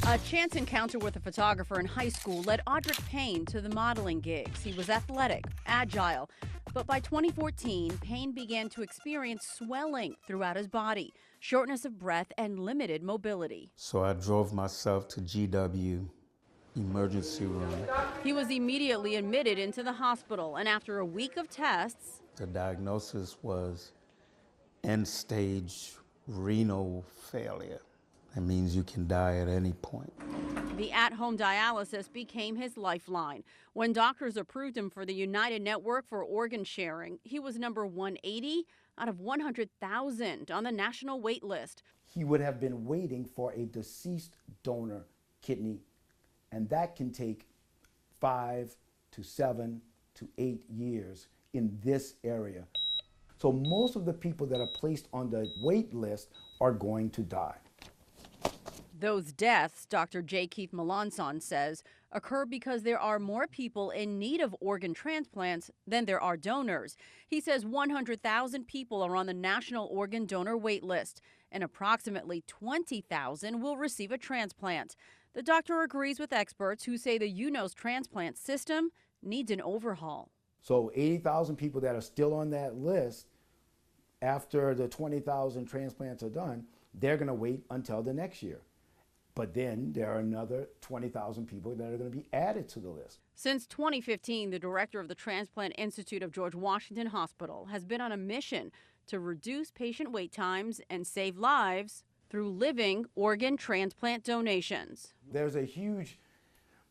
A chance encounter with a photographer in high school led Audric Payne to the modeling gigs. He was athletic, agile, but by 2014, Payne began to experience swelling throughout his body, shortness of breath, and limited mobility. So I drove myself to GW emergency room. He was immediately admitted into the hospital, and after a week of tests, The diagnosis was end-stage renal failure. That means you can die at any point. the at-home dialysis became his lifeline. When doctors approved him for the United Network for Organ Sharing, he was number 180 out of 100,000 on the national wait list. He would have been waiting for a deceased donor kidney, and that can take 5 to 7 to 8 years in this area. So most of the people that are placed on the wait list are going to die. Those deaths, Dr. J. Keith Melanson says, occur because there are more people in need of organ transplants than there are donors. He says 100,000 people are on the national organ donor wait list, and approximately 20,000 will receive a transplant. The doctor agrees with experts who say the UNOS transplant system needs an overhaul. So 80,000 people that are still on that list, after the 20,000 transplants are done, they're going to wait until the next year. But then there are another 20,000 people that are going to be added to the list. Since 2015, the director of the Transplant Institute of George Washington Hospital has been on a mission to reduce patient wait times and save lives through living organ transplant donations. There's a huge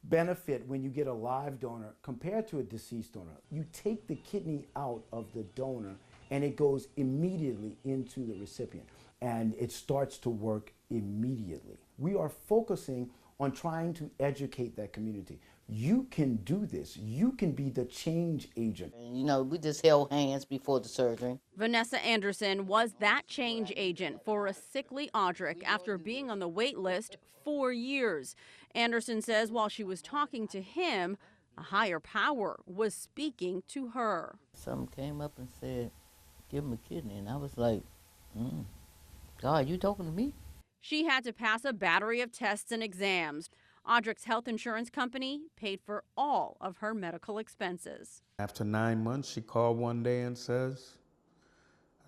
benefit when you get a live donor compared to a deceased donor. You take the kidney out of the donor and it goes immediately into the recipient, and it starts to work immediately. We are focusing on trying to educate that community. You can do this. You can be the change agent. You know, we just held hands before the surgery. Vanessa Anderson was that change agent for a sickly Audric after being on the wait list 4 years. Anderson says while she was talking to him, a higher power was speaking to her. Something came up and said, give him a kidney. And I was like, God, you talking to me? She had to pass a battery of tests and exams. Audric's health insurance company paid for all of her medical expenses. After 9 months, she called one day and says,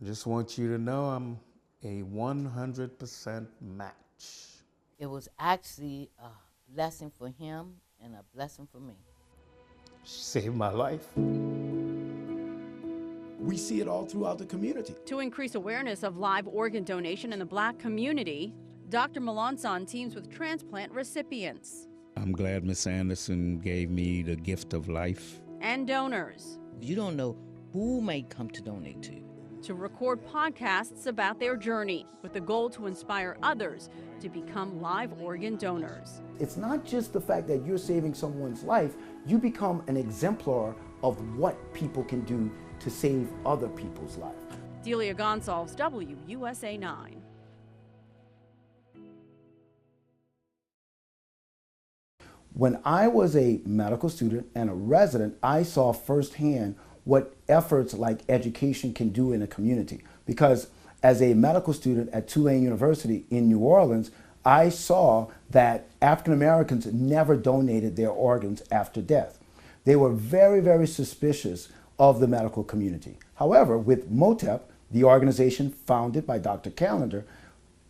I just want you to know I'm a 100% match. It was actually a blessing for him and a blessing for me. She saved my life. We see it all throughout the community. To increase awareness of live organ donation in the Black community, Dr. Melanson teams with transplant recipients I'm glad Miss Anderson gave me the gift of life. and donors You don't know who may come to donate to you. to record podcasts about their journey with the goal to inspire others to become live organ donors. It's not just the fact that you're saving someone's life, you become an exemplar of what people can do to save other people's lives. Delia Gonsalves, WUSA 9. When I was a medical student and a resident, I saw firsthand what efforts like education can do in a community. Because as a medical student at Tulane University in New Orleans, I saw that African Americans never donated their organs after death. They were very, very suspicious of the medical community. However, with MOTEP, the organization founded by Dr. Callender,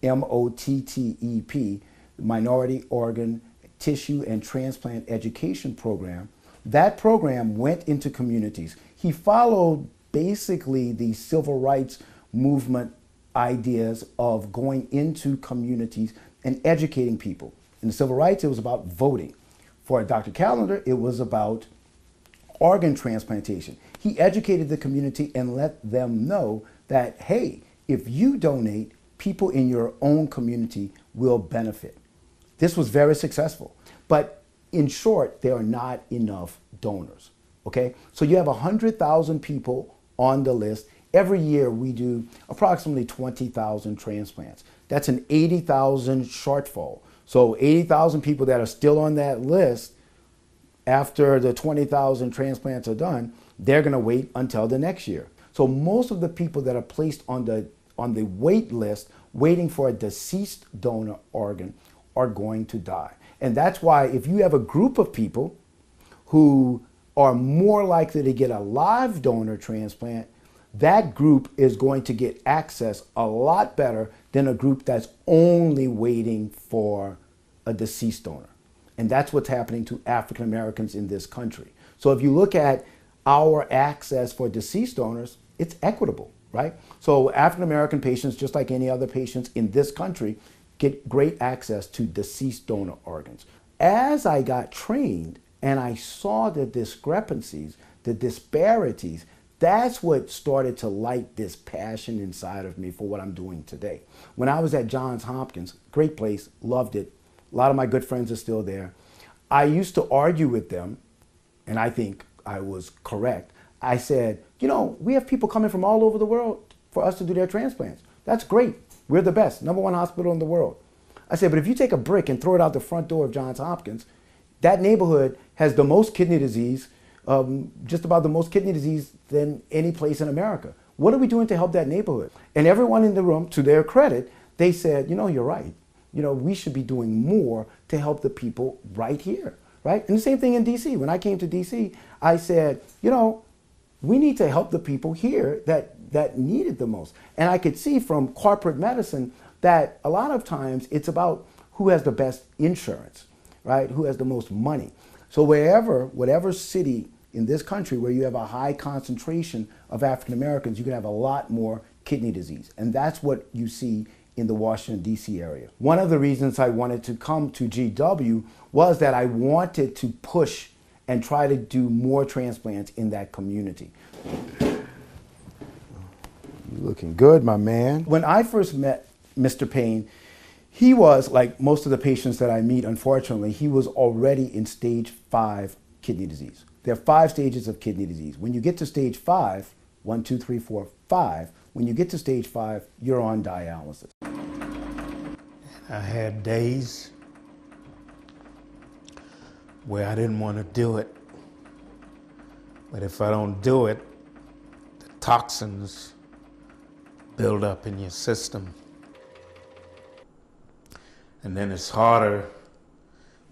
MOTTEP, Minority Organ Tissue and Transplant Education Program, that program went into communities. He followed basically the civil rights movement ideas of going into communities and educating people. In the civil rights, it was about voting. For Dr. Callender, it was about organ transplantation. He educated the community and let them know that, hey, if you donate, people in your own community will benefit. This was very successful. But in short, there are not enough donors, okay? So you have 100,000 people on the list. Every year we do approximately 20,000 transplants. That's an 80,000 shortfall. So 80,000 people that are still on that list, after the 20,000 transplants are done, they're going to wait until the next year. So most of the people that are placed on the wait list waiting for a deceased donor organ are going to die. And that's why if you have a group of people who are more likely to get a live donor transplant, that group is going to get access a lot better than a group that's only waiting for a deceased donor. And that's what's happening to African Americans in this country. So if you look at our access for deceased donors, it's equitable, right? So African American patients, just like any other patients in this country, get great access to deceased donor organs. As I got trained and I saw the discrepancies, the disparities, that's what started to light this passion inside of me for what I'm doing today. When I was at Johns Hopkins, great place, loved it. A lot of my good friends are still there. I used to argue with them, and I think I was correct. I said, you know, we have people coming from all over the world for us to do their transplants. That's great. We're the best, #1 hospital in the world. I said, but if you take a brick and throw it out the front door of Johns Hopkins, that neighborhood has the most kidney disease, just about the most kidney disease than any place in America. What are we doing to help that neighborhood? And everyone in the room, to their credit, they said, you know, you're right. You know, we should be doing more to help the people right here, right? And the same thing in DC. When I came to DC, I said, you know, we need to help the people here that need it the most. And I could see from corporate medicine that a lot of times it's about who has the best insurance, right? Who has the most money. So whatever city in this country where you have a high concentration of African Americans, you can have a lot more kidney disease. And that's what you see in the Washington, D.C. area. One of the reasons I wanted to come to GW was that I wanted to push and try to do more transplants in that community. You're looking good, my man. When I first met Mr. Payne, he was, like most of the patients that I meet, unfortunately, he was already in stage 5 kidney disease. There are 5 stages of kidney disease. When you get to stage 5, 1, 2, 3, 4, 5, when you get to stage 5, you're on dialysis. I had days where I didn't want to do it. But if I don't do it, the toxins build up in your system. And then it's harder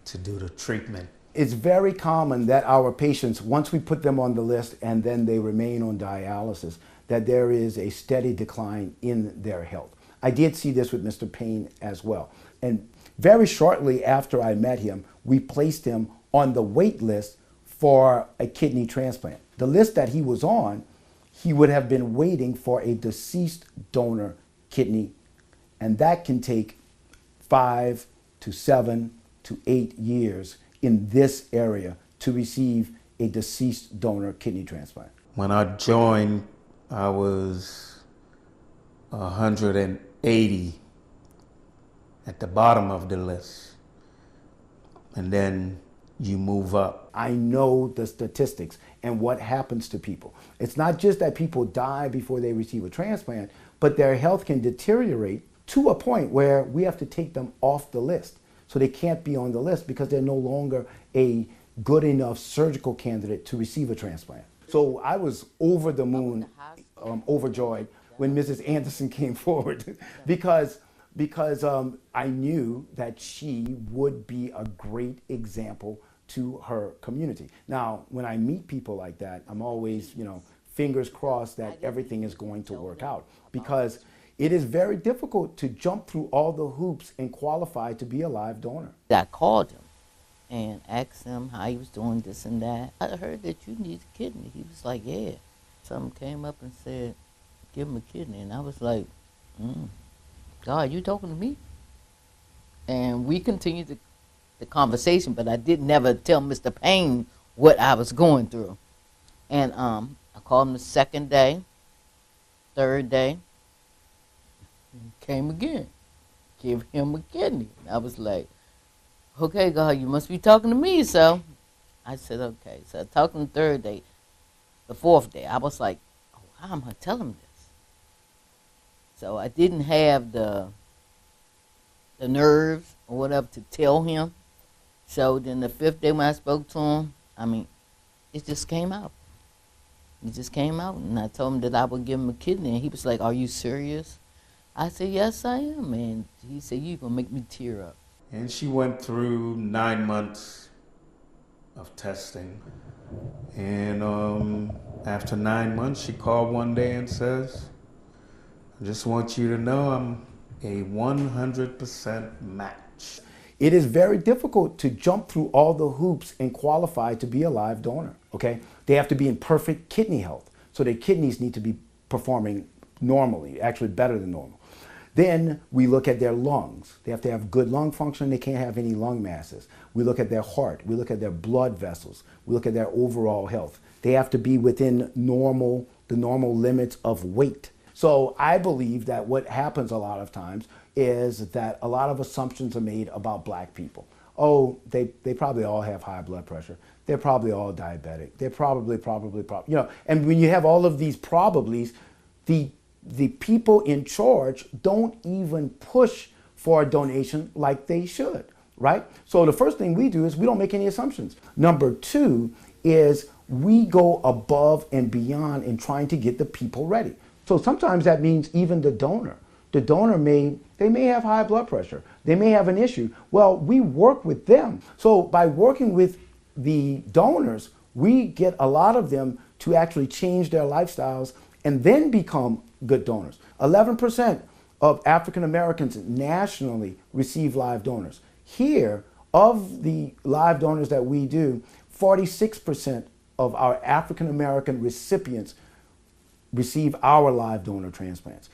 to do the treatment. It's very common that our patients, once we put them on the list and then they remain on dialysis, that there is a steady decline in their health. I did see this with Mr. Payne as well. And very shortly after I met him, we placed him on the wait list for a kidney transplant. The list that he was on, he would have been waiting for a deceased donor kidney, and that can take 5 to 7 to 8 years in this area to receive a deceased donor kidney transplant. When I joined, I was 180 at the bottom of the list, and then you move up. I know the statistics and what happens to people. It's not just that people die before they receive a transplant, but their health can deteriorate to a point where we have to take them off the list. So they can't be on the list because they're no longer a good enough surgical candidate to receive a transplant. So I was over the moon, overjoyed when Mrs. Anderson came forward because I knew that she would be a great example to her community. Now, when I meet people like that, I'm always, fingers crossed that everything is going to work out, because it is very difficult to jump through all the hoops and qualify to be a live donor. I called him and asked him how he was doing this and that. I heard that you need a kidney. He was like, yeah. Someone came up and said, give him a kidney. And I was like, God, you talking to me? And we continued the conversation, but I did never tell Mr. Payne what I was going through. And I called him the second day, third day. He came again. Give him a kidney. And I was like, okay, God, you must be talking to me. So I said, okay. So I talked to him the third day. The fourth day, I was like, oh, how am I telling him this? So I didn't have the nerves or whatever to tell him. So then the fifth day when I spoke to him, it just came out. It just came out, and I told him that I would give him a kidney, and he was like, are you serious? I said, yes, I am. And he said, you're going to make me tear up. And she went through 9 months of testing. And after 9 months, she called one day and says, I just want you to know I'm a 100% match. It is very difficult to jump through all the hoops and qualify to be a live donor, okay? They have to be in perfect kidney health. So their kidneys need to be performing normally, actually better than normal. Then we look at their lungs. They have to have good lung function. They can't have any lung masses. We look at their heart. We look at their blood vessels. We look at their overall health. They have to be within the normal limits of weight. So I believe that what happens a lot of times is that a lot of assumptions are made about black people. Oh, they probably all have high blood pressure. They're probably all diabetic. They're probably, you know, and when you have all of these probablys, the people in charge don't even push for a donation like they should, right? So the first thing we do is we don't make any assumptions. Number two is we go above and beyond in trying to get the people ready. So sometimes that means even the donor. The donor may have high blood pressure. They may have an issue. Well, we work with them. So by working with the donors, we get a lot of them to actually change their lifestyles and then become good donors. 11% of African Americans nationally receive live donors. Here, of the live donors that we do, 46% of our African American recipients receive our live donor transplants.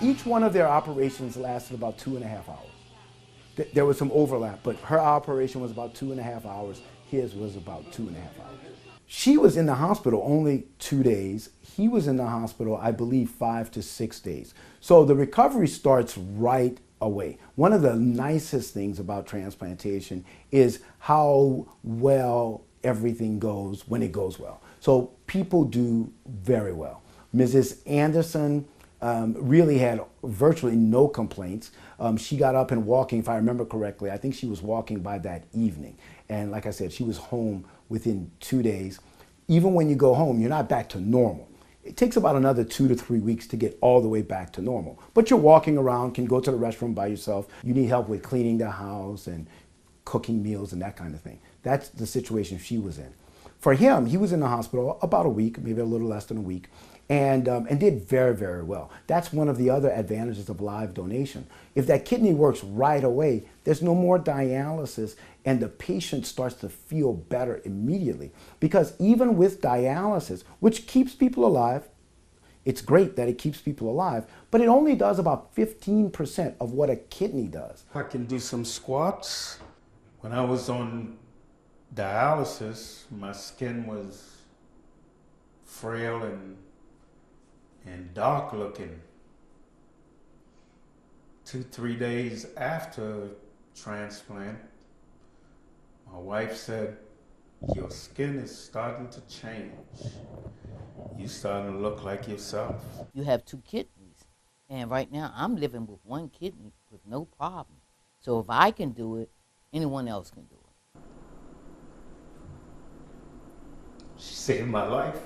Each one of their operations lasted about 2.5 hours. There was some overlap, but her operation was about 2.5 hours. His was about 2.5 hours. She was in the hospital only 2 days. He was in the hospital, I believe, 5 to 6 days. So the recovery starts right away. One of the nicest things about transplantation is how well everything goes when it goes well. So people do very well. Mrs. Anderson really had virtually no complaints. She got up and walking, if I remember correctly. I think she was walking by that evening. And like I said, she was home within 2 days. Even when you go home, you're not back to normal. It takes about another 2 to 3 weeks to get all the way back to normal. But you're walking around, can go to the restroom by yourself. You need help with cleaning the house and cooking meals and that kind of thing. That's the situation she was in. For him, he was in the hospital about a week, maybe a little less than a week, and did very, very well. That's one of the other advantages of live donation. If that kidney works right away, there's no more dialysis, and the patient starts to feel better immediately. Because even with dialysis, which keeps people alive, it's great that it keeps people alive, but it only does about 15% of what a kidney does. I can do some squats. When I was on dialysis, my skin was frail and dark looking. 2-3 days after transplant, my wife said, your skin is starting to change. You're starting to look like yourself. You have 2 kidneys, and right now I'm living with 1 kidney with no problem. So if I can do it, anyone else can do it. She saved my life.